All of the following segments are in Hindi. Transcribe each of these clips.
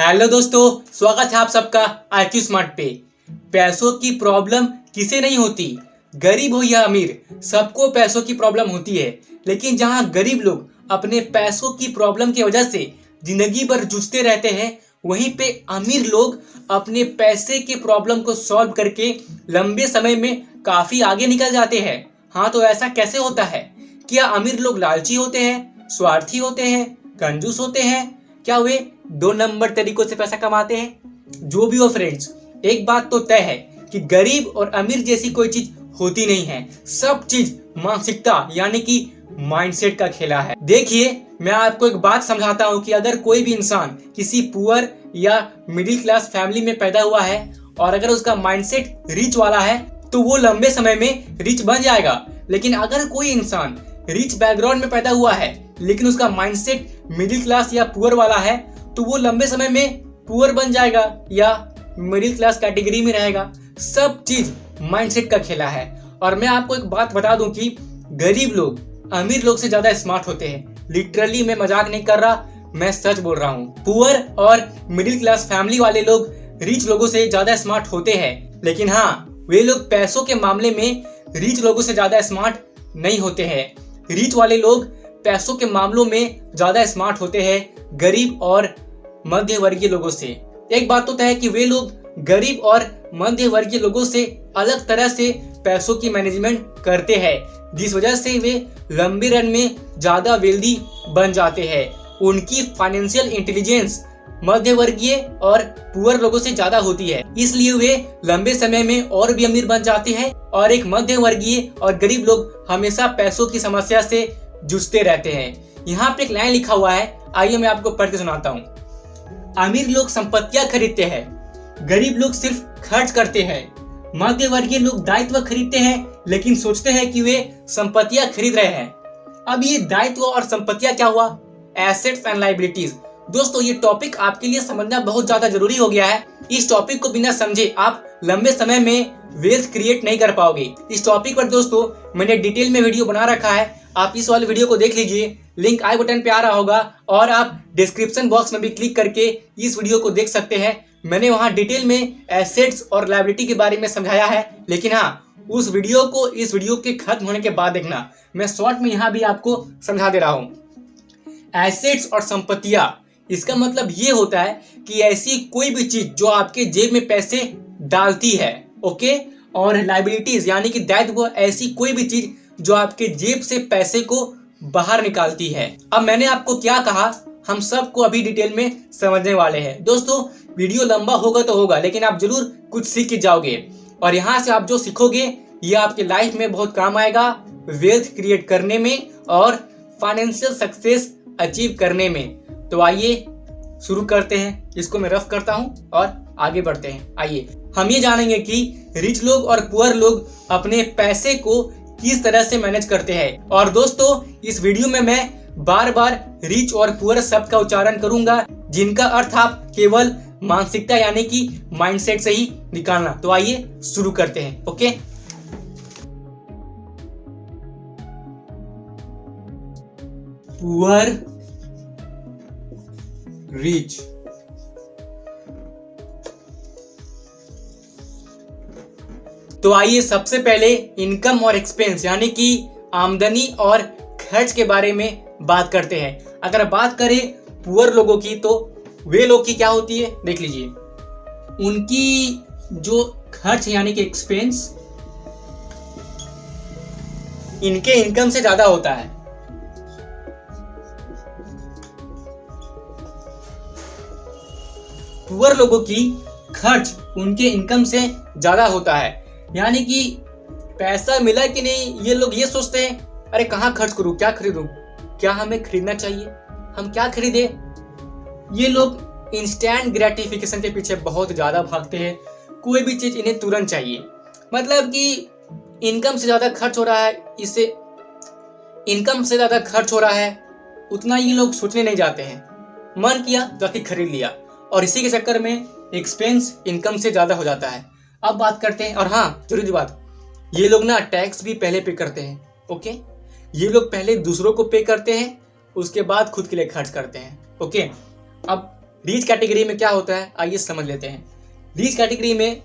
हेलो दोस्तों, स्वागत है आप सबका IQ स्मार्ट पे। पैसों की प्रॉब्लम किसे नहीं होती, गरीब हो या अमीर, सबको पैसों की प्रॉब्लम होती है। लेकिन जहां गरीब लोग अपने पैसों की प्रॉब्लम की वजह से जिंदगी भर जूझते रहते हैं, वहीं पे अमीर लोग अपने पैसे के प्रॉब्लम को सॉल्व करके लंबे समय में काफी आगे निकल जाते हैं। हाँ, तो ऐसा कैसे होता है? क्या अमीर लोग लालची होते हैं, स्वार्थी होते हैं, कंजूस होते हैं? क्या वे 2 नंबर तरीकों से पैसा कमाते हैं? जो भी हो फ्रेंड्स, एक बात तो तय है कि गरीब और अमीर जैसी कोई चीज होती नहीं है। सब चीज मानसिकता यानी कि माइंडसेट का खेला है। देखिए, मैं आपको एक बात समझाता हूँ कि अगर कोई भी इंसान किसी पुअर या मिडिल क्लास फैमिली में पैदा हुआ है और अगर उसका माइंडसेट रिच वाला है तो वो लंबे समय में रिच बन जाएगा। लेकिन अगर कोई इंसान रिच बैकग्राउंड में पैदा हुआ है लेकिन उसका माइंडसेट मिडिल क्लास या पुअर वाला है तो वो लंबे समय में पुअर बन जाएगा या मिडिल क्लास कैटेगरी में रहेगा। सब चीज माइंडसेट का खेला है। और मैं आपको एक बात बता दूं कि गरीब लोग अमीर लोग से ज्यादा स्मार्ट होते हैं। लिटरली मैं मजाक नहीं कर रहा, मैं सच बोल रहा हूँ। पुअर और मिडिल क्लास फैमिली वाले लोग रिच लोगों से ज्यादा स्मार्ट होते हैं, लेकिन हाँ, वे लोग पैसों के मामले में रिच लोगों से ज्यादा स्मार्ट नहीं होते हैं। रिच वाले लोग पैसों के मामलों में ज्यादा स्मार्ट होते हैं गरीब और मध्य वर्गीय लोगों से। एक बात तो तय है कि वे लोग गरीब और मध्य वर्गीय लोगों से अलग तरह से पैसों की मैनेजमेंट करते हैं, जिस वजह से वे लंबे रन में ज्यादा वेल्दी बन जाते हैं। उनकी फाइनेंशियल इंटेलिजेंस मध्य वर्गीय और पुअर लोगों से ज्यादा होती है, इसलिए वे लंबे समय में और भी अमीर बन जाते हैं। और एक मध्य वर्गीय और गरीब लोग हमेशा पैसों की समस्या से जूझते रहते हैं। यहाँ पे एक लाइन लिखा हुआ है, आइए मैं आपको पढ़ के सुनाता हूँ। अमीर लोग संपत्तियां खरीदते हैं, गरीब लोग सिर्फ खर्च करते हैं। मध्य वर्गीय लोग दायित्व खरीदते हैं लेकिन सोचते हैं कि वे संपत्तियां खरीद रहे हैं। अब ये दायित्व और संपत्तियां क्या हुआ? Assets and liabilities. दोस्तों, ये टॉपिक आपके लिए समझना बहुत ज्यादा जरूरी हो गया है। इस टॉपिक को बिना समझे आप लंबे समय में वेल्थ क्रिएट नहीं कर पाओगे। इस टॉपिक पर दोस्तों मैंने डिटेल में वीडियो बना रखा है, आप इस वाले वीडियो को देख लीजिए। लिंक आई बटन पे आ रहा होगा और आप डिस्क्रिप्शन बॉक्स में भी क्लिक करके इस वीडियो को देख सकते हैं। मैंने वहां डिटेल में एसेट्स और लायबिलिटी के बारे में समझाया है। लेकिन हाँ, उस वीडियो को इस वीडियो के खत्म होने के बाद देखना। मैं शॉर्ट में यहाँ भी आपको समझा दे रहा हूँ। एसेट्स और संपत्तियां, इसका मतलब ये होता है कि ऐसी कोई भी चीज जो आपके जेब में पैसे डालती है, ओके। और लायबिलिटीज यानी कि दायित्व, ऐसी कोई भी चीज जो आपके जेब से पैसे को बाहर निकालती है। अब मैंने आपको क्या कहा, हम सबको अभी डिटेल में समझने वाले हैं। दोस्तों, वीडियो लंबा होगा तो होगा, लेकिन आप जरूर कुछ सीख के जाओगे और यहाँ से आप जो सीखोगे ये आपके लाइफ में बहुत काम आएगा, वेल्थ क्रिएट करने में और फाइनेंशियल सक्सेस अचीव करने में। तो आइए शुरू करते हैं। इसको मैं रफ करता हूँ और आगे बढ़ते हैं। आइए हम ये जानेंगे कि रिच लोग और पुअर लोग अपने पैसे को किस तरह से मैनेज करते हैं। और दोस्तों, इस वीडियो में मैं बार बार रिच और पुअर शब्द का उच्चारण करूंगा, जिनका अर्थ आप केवल मानसिकता यानी कि माइंडसेट से ही निकालना। तो आइए शुरू करते हैं। Okay, poor, rich. तो आइए सबसे पहले इनकम और एक्सपेंस यानी कि आमदनी और खर्च के बारे में बात करते हैं। अगर बात करें पुअर लोगों की तो वे लोग की क्या होती है, देख लीजिए। उनकी जो खर्च यानी कि एक्सपेंस इनके इनकम से ज्यादा होता है। पुअर लोगों की खर्च उनके इनकम से ज्यादा होता है, यानी कि पैसा मिला कि नहीं ये लोग ये सोचते हैं, अरे कहाँ खर्च करूं, क्या खरीदूं, क्या हमें खरीदना चाहिए, हम क्या खरीदे। ये लोग इंस्टेंट ग्रेटिफिकेशन के पीछे बहुत ज्यादा भागते हैं। कोई भी चीज इन्हें तुरंत चाहिए। मतलब कि इनकम से ज्यादा खर्च हो रहा है, इससे इनकम से ज्यादा खर्च हो रहा है, उतना ये लोग सोचने नहीं जाते हैं। मन किया जाके खरीद लिया और इसी के चक्कर में एक्सपेंस इनकम से ज्यादा हो जाता है। अब बात करते हैं, और हाँ जरूरी बात, ये लोग ना टैक्स भी पहले पे करते हैं। ओके, ये लोग पहले दूसरों को पे करते हैं, उसके बाद खुद के लिए खर्च करते हैं। ओके, अब रिच कैटेगरी में क्या होता है आइए समझ लेते हैं। रिच कैटेगरी में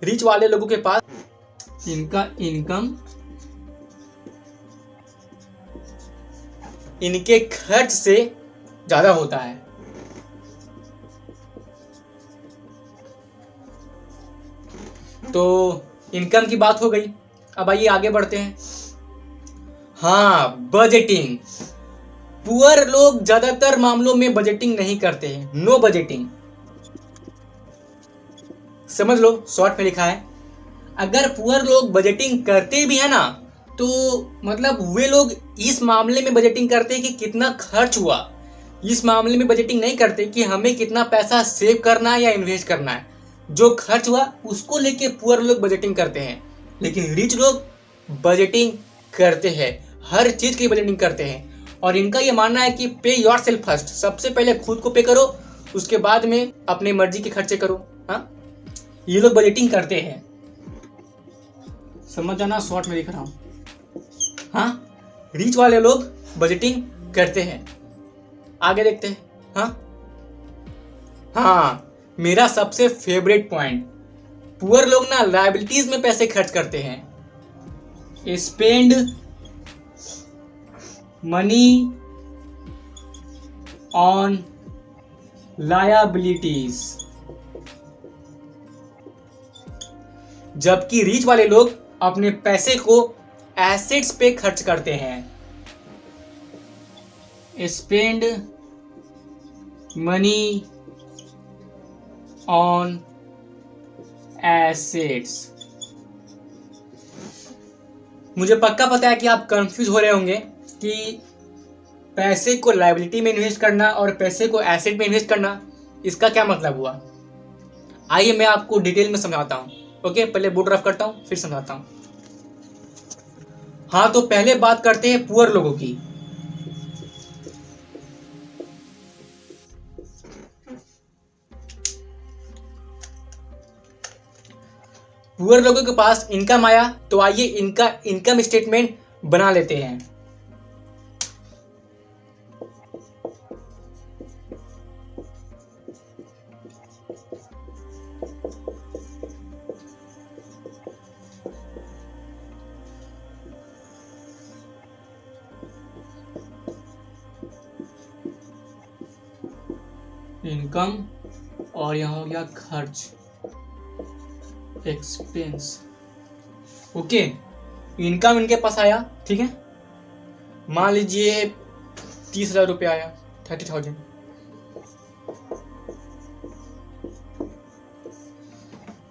रिच वाले लोगों के पास इनका इनकम इनके खर्च से ज्यादा होता है। तो इनकम की बात हो गई। अब आइए आगे बढ़ते हैं। हाँ, बजटिंग। पुअर लोग ज्यादातर मामलों में बजटिंग नहीं करते हैं, नो बजटिंग। समझ लो, शॉर्ट में लिखा है, अगर पुअर लोग बजटिंग करते भी है ना तो मतलब वे लोग इस मामले में बजटिंग करते हैं कि कितना खर्च हुआ, इस मामले में बजटिंग नहीं करते कि हमें कितना पैसा सेव करना है या इन्वेस्ट करना है। जो खर्च हुआ उसको लेके पुअर लोग बजटिंग करते हैं, लेकिन रिच लोग बजटिंग करते हैं, हर चीज की बजटिंग करते हैं। और इनका यह मानना है कि पे योर सेल्फ फर्स्ट, सबसे पहले खुद को पे करो, उसके बाद में अपने मर्जी के खर्चे करो। हाँ, ये लोग बजटिंग करते हैं, समझ जाना, शॉर्ट में लिख रहा हूं। हाँ, रिच वाले लोग बजटिंग करते हैं। आगे देखते हैं। हाँ हाँ, मेरा सबसे फेवरेट पॉइंट, पुअर लोग ना लायबिलिटीज में पैसे खर्च करते हैं। स्पेंड मनी ऑन लायबिलिटीज, जबकि रिच वाले लोग अपने पैसे को एसेट्स पे खर्च करते हैं। Spend money on assets. मुझे पक्का पता है कि आप कंफ्यूज हो रहे होंगे कि पैसे को लायबिलिटी में इन्वेस्ट करना और पैसे को एसेट में इन्वेस्ट करना, इसका क्या मतलब हुआ। आइए मैं आपको डिटेल में समझाता हूं। ओके, पहले बोर्ड रफ करता हूं फिर समझाता हूं। हाँ, तो पहले बात करते हैं पुअर लोगों की। पुअर लोगों के पास इनकम आया तो आइए इनका इनकम स्टेटमेंट बना लेते हैं। इनकम और यहां हो गया खर्च, एक्सपेंस। ओके, इनकम इनके पास आया, ठीक है, मान लीजिए 30,000 रुपये आया, 30,000।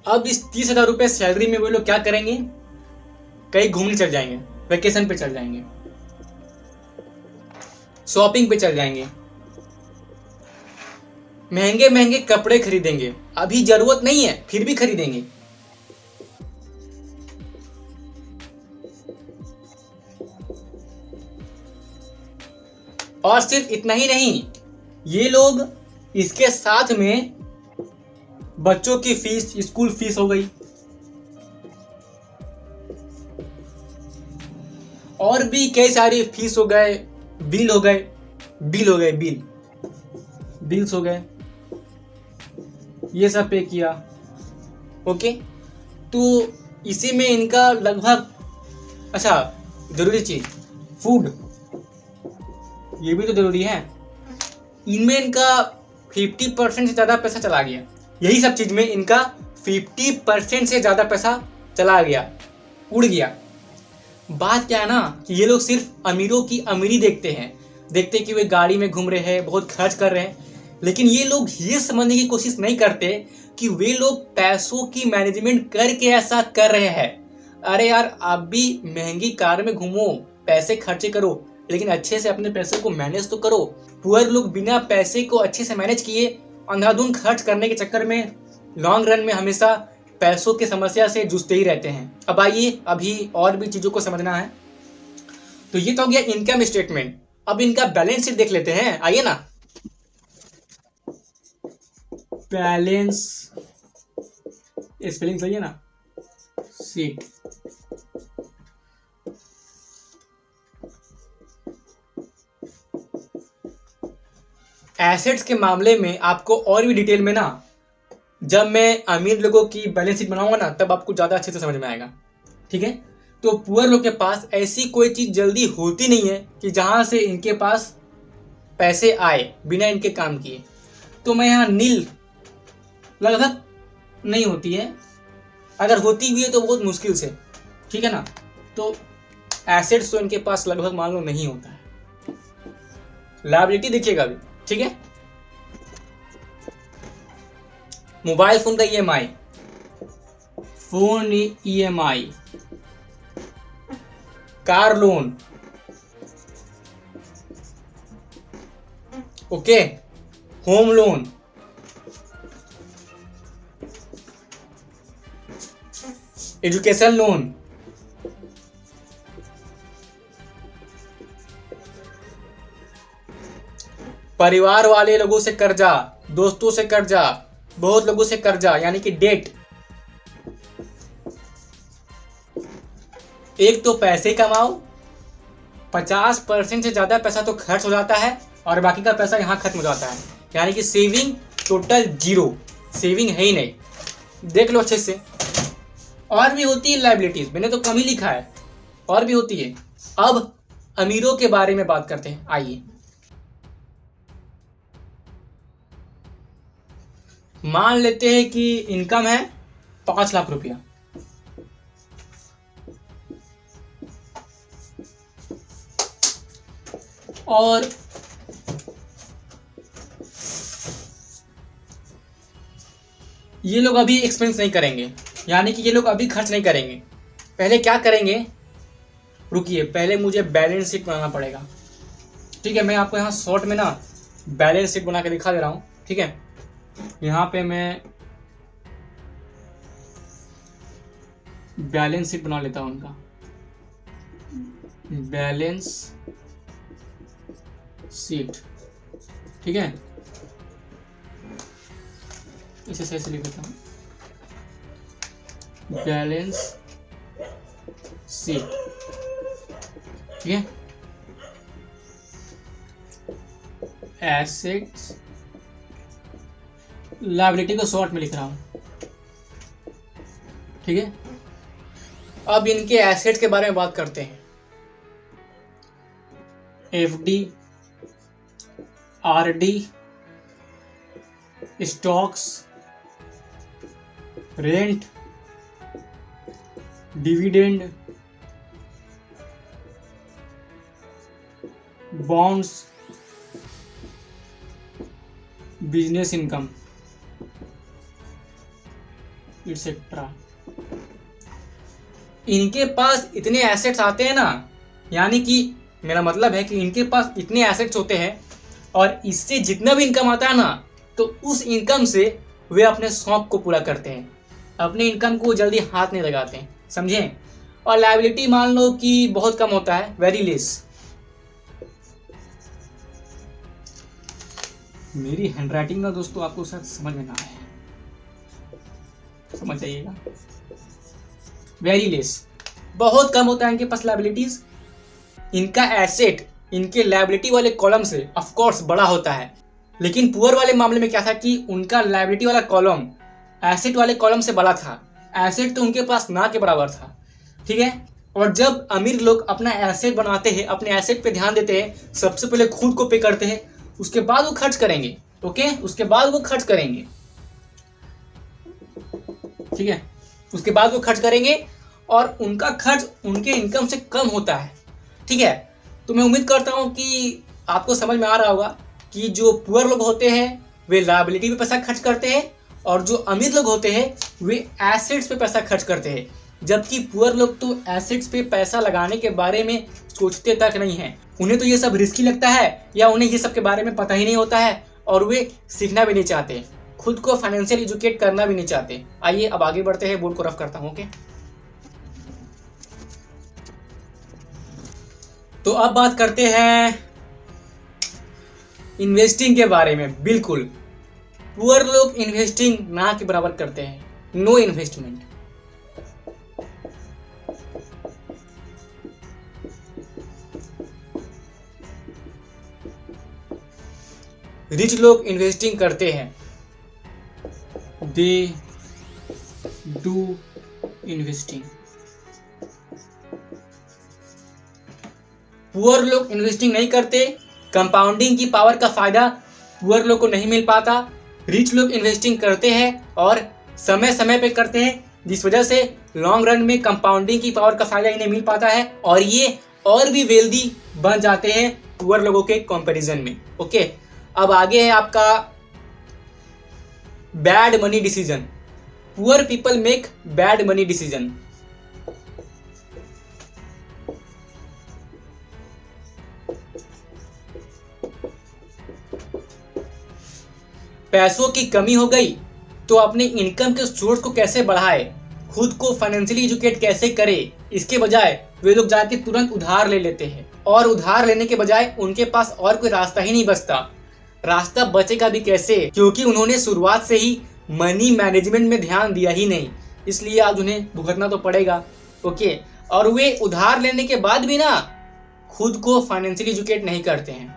अब इस 30,000 रुपये सैलरी में वो लोग क्या करेंगे, कहीं घूमने चल जाएंगे, वेकेशन पे चल जाएंगे, शॉपिंग पे चल जाएंगे, महंगे महंगे कपड़े खरीदेंगे। अभी जरूरत नहीं है फिर भी खरीदेंगे। और सिर्फ इतना ही नहीं, ये लोग इसके साथ में बच्चों की फीस, स्कूल फीस हो गई, और भी कई सारी फीस हो गए, बिल हो गए, बिल्स हो गए, ये सब पे किया। ओके, तो इसी में इनका लगभग, अच्छा जरूरी चीज फूड, ये भी तो जरूरी है, इनमें इनका 50% से ज्यादा पैसा चला गया। यही सब चीज में इनका 50% से ज्यादा पैसा चला गया, उड़ गया। बात क्या है ना कि ये लोग सिर्फ अमीरों की अमीरी देखते कि वे गाड़ी में घूम रहे हैं, बहुत खर्च कर रहे हैं, लेकिन ये लोग ये समझने की कोशिश नहीं करते कि वे लोग पैसों की मैनेजमेंट करके ऐसा कर रहे हैं। अरे यार, आप भी महंगी कार में घूमो, पैसे खर्चे करो, लेकिन अच्छे से अपने पैसे को मैनेज तो करो। पुअर लोग बिना पैसे को अच्छे से मैनेज किए अंधाधुंध खर्च करने के चक्कर में लॉन्ग रन में हमेशा पैसों की समस्या से जूझते ही रहते हैं। अब आइए अभी और भी चीजों को समझना है। तो ये तो हो गया इनकम स्टेटमेंट। अब इनका बैलेंस शीट देख लेते हैं, आइए ना। बैलेंस स्पेलिंग सही है ना, शीट। एसेट्स के मामले में आपको और भी डिटेल में ना, जब मैं अमीर लोगों की बैलेंस शीट बनाऊंगा ना, तब आपको ज़्यादा अच्छे से समझ में आएगा। ठीक है, तो पुअर लोग के पास ऐसी कोई चीज़ जल्दी होती नहीं है कि जहाँ से इनके पास पैसे आए बिना इनके काम किए। तो मैं यहाँ नील लगभग नहीं होती है, अगर होती भी है तो बहुत मुश्किल से। ठीक है ना, तो एसेट्स तो इनके पास लगभग मान लो नहीं होता है। लायबिलिटी देखिएगा अभी। ठीक है, मोबाइल फोन का EMI, phone EMI, car loan, okay, home loan, education loan, परिवार वाले लोगों से कर्जा, दोस्तों से कर्जा, बहुत लोगों से कर्जा यानी कि डेट। एक तो पैसे कमाओ, 50% से ज़्यादा पैसा तो खर्च हो जाता है और बाकी का पैसा यहाँ खत्म हो जाता है, यानी कि सेविंग टोटल जीरो, सेविंग है ही नहीं। देख लो अच्छे से। और भी होती है लायबिलिटीज, मैंने तो कम ही लिखा है, और भी होती है। अब अमीरों के बारे में बात करते हैं, आइए। मान लेते हैं कि इनकम है 5 लाख रुपया, और ये लोग अभी एक्सपेंस नहीं करेंगे, यानी कि ये लोग अभी खर्च नहीं करेंगे। पहले क्या करेंगे, रुकिए, पहले मुझे बैलेंस शीट बनाना पड़ेगा। ठीक है, मैं आपको यहाँ शॉर्ट में ना बैलेंस शीट बना के दिखा दे रहा हूँ। ठीक है, यहाँ पे मैं बैलेंस शीट बना लेता हूँ उनका, बैलेंस शीट। ठीक है, इसे सही से लिख देता हूँ, बैलेंस शीट। ठीक है, एसेट्स, लायबिलिटी को शॉर्ट में लिख रहा हूं। ठीक है, अब इनके एसेट्स के बारे में बात करते हैं। FD, RD, stocks, rent, dividend, bonds, business income, etcetera. इनके पास इतने एसेट्स आते हैं ना, यानी कि मेरा मतलब है कि इनके पास इतने एसेट्स होते हैं और इससे जितना भी इनकम आता है ना, तो उस इनकम से वे अपने शौक को पूरा करते हैं, अपने इनकम को जल्दी हाथ नहीं लगाते हैं, समझे। और लायबिलिटी मान लो कि बहुत कम होता है, वेरी लेस। मेरी हैंडराइटिंग ना दोस्तों आपको शायद समझ में ना आए, समझ जाइएगा। वेरी लेस, बहुत कम होता है इनके पास लायबिलिटीज। इनका एसेट इनके लायबिलिटी वाले कॉलम से ऑफ कोर्स बड़ा होता है, लेकिन पुअर वाले मामले में क्या था कि उनका लायबिलिटी वाला कॉलम एसेट वाले कॉलम से बड़ा था। एसेट तो उनके पास ना के बराबर था। ठीक है, और जब अमीर लोग अपना एसेट बनाते हैं, अपने एसेट पे ध्यान देते हैं, सबसे पहले खुद को पे करते हैं, उसके बाद वो खर्च करेंगे। ओके, उसके बाद वो खर्च करेंगे। ठीक है, उसके बाद वो खर्च करेंगे और उनका खर्च उनके इनकम से कम होता है। ठीक है, तो मैं उम्मीद करता हूं कि आपको समझ में आ रहा होगा कि जो पुअर लोग होते हैं वे लायबिलिटी पे पैसा खर्च करते हैं और जो अमीर लोग होते हैं वे एसेट्स पे पैसा खर्च करते हैं। जबकि पुअर लोग तो एसेट्स पे पैसा लगाने के बारे में सोचते तक नहीं है। उन्हें तो ये सब रिस्की लगता है या उन्हें ये सब के बारे में पता ही नहीं होता है और वे सीखना भी नहीं चाहते, खुद को फाइनेंशियल एजुकेट करना भी नहीं चाहते। आइए अब आगे बढ़ते हैं, बोर्ड को रफ करता हूँ। ओके, तो अब बात करते हैं इन्वेस्टिंग के बारे में। बिल्कुल, पुअर लोग इन्वेस्टिंग ना के बराबर करते हैं, नो इन्वेस्टमेंट। रिच लोग इन्वेस्टिंग करते हैं, दे डू इन्वेस्टिंग। पुअर लोग इन्वेस्टिंग नहीं करते, कंपाउंडिंग की पावर का फायदा पुअर लोग को नहीं मिल पाता। रिच लोग इन्वेस्टिंग करते हैं और समय समय पे करते हैं, जिस वजह से लॉन्ग रन में कंपाउंडिंग की पावर का फायदा इन्हें मिल पाता है और ये और भी वेल्दी बन जाते हैं पुअर लोगों के कंपैरिजन में। ओके, अब आगे है आपका bad money decision. Poor people make bad money decision. पैसों की कमी हो गई तो अपने इनकम के सोर्स को कैसे बढ़ाए, खुद को फाइनेंशियली एजुकेट कैसे करे, इसके बजाय वे लोग जाके तुरंत उधार ले लेते हैं और उधार लेने के बजाय उनके पास और कोई रास्ता ही नहीं बचता। रास्ता बचेगा भी कैसे, क्योंकि उन्होंने शुरुआत से ही मनी मैनेजमेंट में ध्यान दिया ही नहीं, इसलिए आज उन्हें भुगतना तो पड़ेगा। ओके, और वे उधार लेने के बाद भी ना खुद को फाइनेंशियली एजुकेट नहीं करते हैं।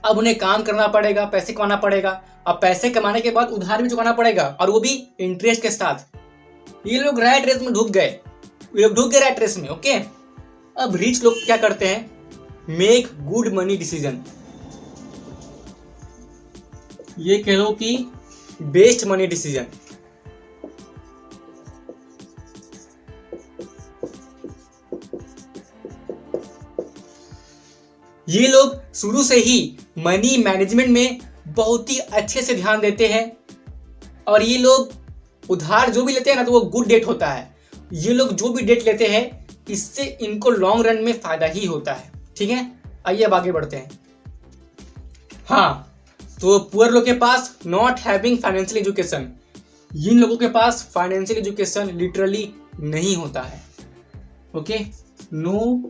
अब उन्हें काम करना पड़ेगा, पैसे कमाना पड़ेगा। अब पैसे कमाने के बाद उधार भी चुकाना पड़ेगा और वो भी इंटरेस्ट के साथ। ये लोग रैट रेस में ढुक गए, रैट रेस में। ओके, अब रिच लोग क्या करते हैं, मेक गुड मनी डिसीजन। ये कह लो कि बेस्ट मनी डिसीजन। ये लोग शुरू से ही मनी मैनेजमेंट में बहुत ही अच्छे से ध्यान देते हैं और ये लोग उधार जो भी लेते हैं ना तो वो गुड डेट होता है। ये लोग जो भी डेट लेते हैं इससे इनको लॉन्ग रन में फायदा ही होता है। ठीक है, आइए अब आगे बढ़ते हैं। हाँ, तो पुअर लोग के पास नॉट हैविंग फाइनेंशियल एजुकेशन, इन लोगों के पास फाइनेंशियल एजुकेशन लिटरली नहीं होता है। ओके, नो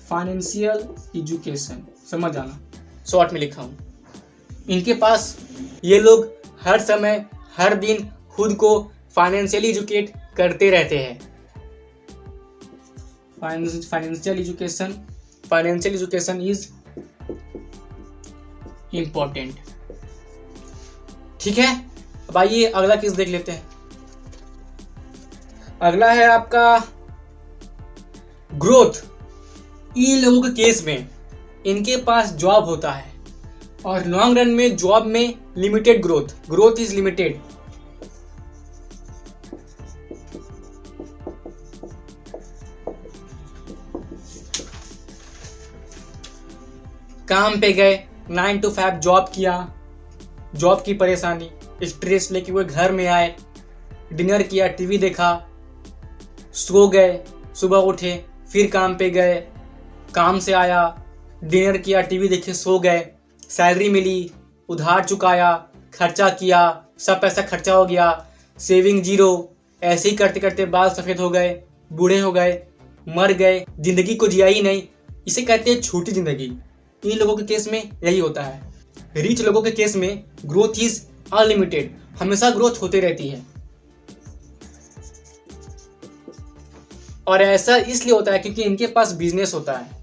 फाइनेंशियल एजुकेशन, समझ आना, शॉर्ट में लिखा हूं। इनके पास ये लोग हर समय हर दिन खुद को फाइनेंशियली एजुकेट करते रहते हैं। Financial education is important. ठीक है, अब आइए अगला केस देख लेते हैं। अगला है आपका ग्रोथ। इन लोगों के केस में इनके पास जॉब होता है और लॉन्ग रन में जॉब में लिमिटेड ग्रोथ इज लिमिटेड। काम पे गए, 9 to 5 जॉब किया, जॉब की परेशानी, स्ट्रेस लेके वो घर में आए, डिनर किया, टीवी देखा, सो गए, सुबह उठे, फिर काम पे गए, काम से आया, डिनर किया, टीवी देखे, सो गए, सैलरी मिली, उधार चुकाया, खर्चा किया, सब पैसा खर्चा हो गया, सेविंग जीरो। ऐसे ही करते करते बाल सफ़ेद हो गए, बूढ़े हो गए, मर गए, जिंदगी को जिया ही नहीं। इसे कहते हैं छोटी जिंदगी। इन लोगों के केस में यही होता है। रिच लोगों के केस में ग्रोथ इज अनलिमिटेड, हमेशा ग्रोथ होती रहती है। और ऐसा इसलिए होता है क्योंकि इनके पास बिजनेस होता है।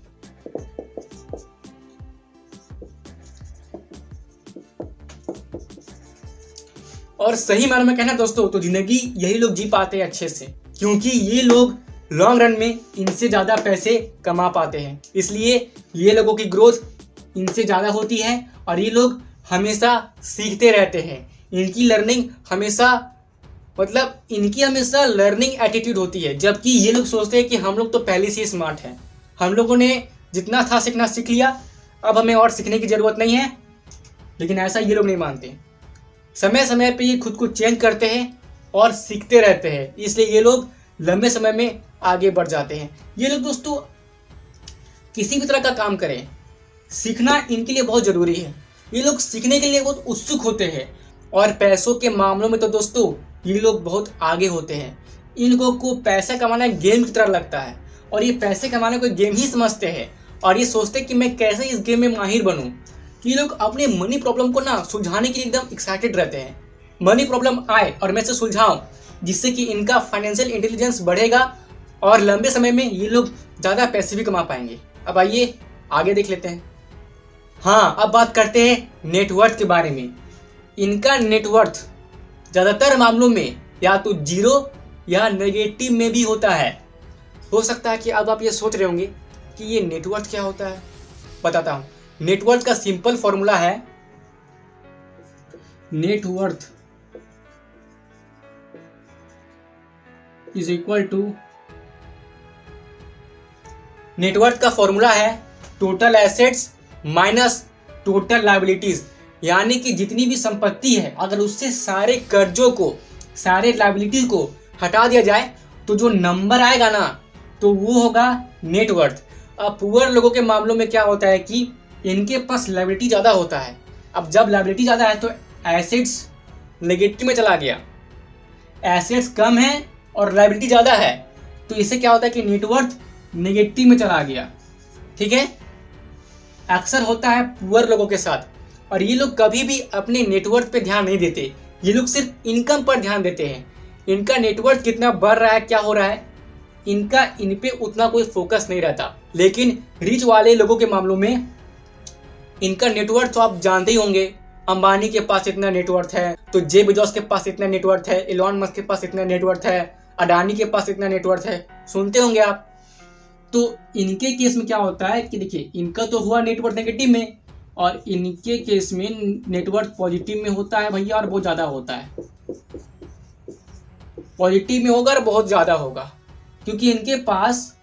और सही मायने में कहना दोस्तों तो जिंदगी यही लोग जी पाते हैं अच्छे से, क्योंकि ये लोग लॉन्ग रन में इनसे ज़्यादा पैसे कमा पाते हैं, इसलिए ये लोगों की ग्रोथ इनसे ज़्यादा होती है और ये लोग हमेशा सीखते रहते हैं। इनकी लर्निंग हमेशा इनकी हमेशा लर्निंग एटीट्यूड होती है, जबकि ये लोग सोचते हैं कि हम लोग तो पहले से ही स्मार्ट हैं, हम लोगों ने जितना था सीखना सीख लिया, अब हमें और सीखने की ज़रूरत नहीं है। लेकिन ऐसा ये लोग नहीं मानते। समय समय पे ये खुद को चेंज करते हैं और सीखते रहते हैं, इसलिए ये लोग लंबे समय में आगे बढ़ जाते हैं। ये लोग दोस्तों किसी भी तरह का काम करें, सीखना इनके लिए बहुत ज़रूरी है। ये लोग सीखने के लिए बहुत उत्सुक होते हैं और पैसों के मामलों में तो दोस्तों ये लोग बहुत आगे होते हैं। इन लोगों को पैसा कमाना गेम की तरह लगता है और ये पैसे कमाने को गेम ही समझते हैं और ये सोचते हैं कि मैं कैसे इस गेम में माहिर बनूं। ये लोग अपने मनी प्रॉब्लम को ना सुलझाने के लिए एकदम एक्साइटेड रहते हैं। मनी प्रॉब्लम आए और मैं इसे सुलझाऊं, जिससे कि इनका फाइनेंशियल इंटेलिजेंस बढ़ेगा और लंबे समय में ये लोग ज़्यादा पैसे भी कमा पाएंगे। अब आइए आगे देख लेते हैं। हाँ, अब बात करते हैं नेटवर्थ के बारे में। इनका नेटवर्थ ज़्यादातर मामलों में या तो जीरो या नेगेटिव में भी होता है। हो सकता है कि अब आप ये सोच रहे होंगे कि ये नेटवर्थ क्या होता है। बताता हूँ। नेटवर्थ का सिंपल फॉर्मूला है net worth is equal to, net worth का फॉर्मूला है total assets minus total liabilities. यानी कि जितनी भी संपत्ति है अगर उससे सारे कर्जों को, सारे लायबिलिटीज को हटा दिया जाए तो जो नंबर आएगा ना तो वो होगा नेटवर्थ। अब पुअर लोगों के मामलों में क्या होता है कि इनके पास लायबिलिटी ज़्यादा होता है। अब जब लायबिलिटी ज़्यादा है तो एसेट्स नेगेटिव में चला गया, एसेट्स कम है और लायबिलिटी ज़्यादा है तो इससे क्या होता है कि नेटवर्थ नेगेटिव में चला गया। ठीक है, अक्सर होता है पुअर लोगों के साथ। और ये लोग कभी भी अपने नेटवर्थ पे ध्यान नहीं देते, ये लोग सिर्फ इनकम पर ध्यान देते हैं। इनका नेटवर्थ कितना बढ़ रहा है, क्या हो रहा है, इनका इन पे उतना कोई फोकस नहीं रहता। लेकिन रिच वाले लोगों के मामलों में इनका नेटवर्थ तो आप जानते ही होंगे। अंबानी के पास इतना नेटवर्थ है तो जेफ बेजोस के पास इतना नेटवर्थ है, एलोन मस्क के पास इतना नेटवर्थ है, अडानी के पास इतना नेटवर्थ है, सुनते होंगे आप। तो इनके केस में क्या होता है कि देखिए, इनका तो हुआ नेटवर्थ नेगेटिव में और इनके केस में नेटवर्थ पॉजिटिव में होता है भैया, और बहुत ज़्यादा होता है। पॉजिटिव में होगा और बहुत ज़्यादा होगा क्योंकि इनके पास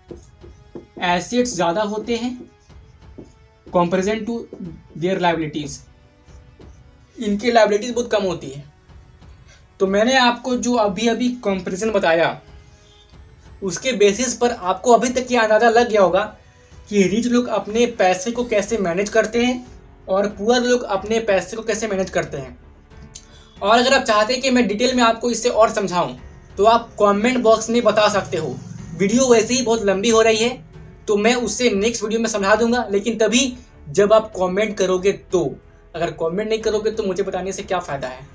एसेट्स ज़्यादा होते हैं कंपैरिजन टू देयर लायबिलिटीज़। इनकी लायबिलिटीज़ बहुत कम होती है। तो मैंने आपको जो अभी अभी कंपैरिजन बताया उसके बेसिस पर आपको अभी तक ये अंदाज़ा लग गया होगा कि रिच लोग अपने पैसे को कैसे मैनेज करते हैं और पुअर लोग अपने पैसे को कैसे मैनेज करते हैं। और अगर आप चाहते हैं कि मैं डिटेल में आपको इससे और समझाऊं तो आप कमेंट बॉक्स में बता सकते हो। वीडियो वैसे ही बहुत लंबी हो रही है तो मैं उससे नेक्स्ट वीडियो में समझा दूंगा, लेकिन तभी जब आप कमेंट करोगे तो। अगर कमेंट नहीं करोगे तो मुझे बताने से क्या फ़ायदा है,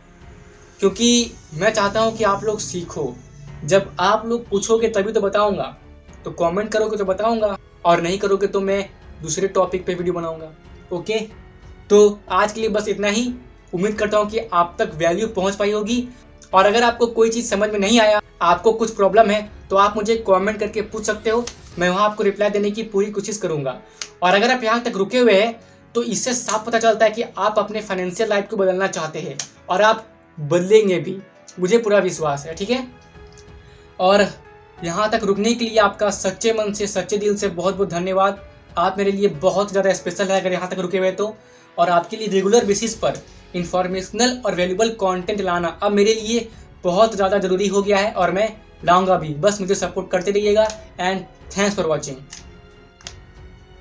क्योंकि मैं चाहता हूँ कि आप लोग सीखो। जब आप लोग पूछोगे तभी तो बताऊंगा, तो कमेंट करोगे तो बताऊंगा, और नहीं करोगे तो मैं दूसरे टॉपिक पे वीडियो बनाऊंगा। ओके, तो आज के लिए बस इतना ही। उम्मीद करता हूँ कि आप तक वैल्यू पहुँच पाई होगी। और अगर आपको कोई चीज़ समझ में नहीं आया, आपको कुछ प्रॉब्लम है, तो आप मुझे कमेंट करके पूछ सकते हो। मैं वहाँ आपको रिप्लाई देने की पूरी कोशिश करूँगा। और अगर आप यहाँ तक रुके हुए हैं तो इससे साफ पता चलता है कि आप अपने फाइनेंशियल लाइफ को बदलना चाहते हैं और आप बदलेंगे भी, मुझे पूरा विश्वास है। ठीक है, और यहाँ तक रुकने के लिए आपका सच्चे मन से, सच्चे दिल से बहुत बहुत धन्यवाद। आप मेरे लिए बहुत ज़्यादा स्पेशल है अगर यहाँ तक रुके हुए तो। और आपके लिए रेगुलर बेसिस पर इंफॉर्मेशनल और वैल्यूबल कंटेंट लाना अब मेरे लिए बहुत ज़्यादा ज़रूरी हो गया है और मैं लाऊंगा भी। बस मुझे सपोर्ट करते रहिएगा एंड थैंक्स फॉर वॉचिंग।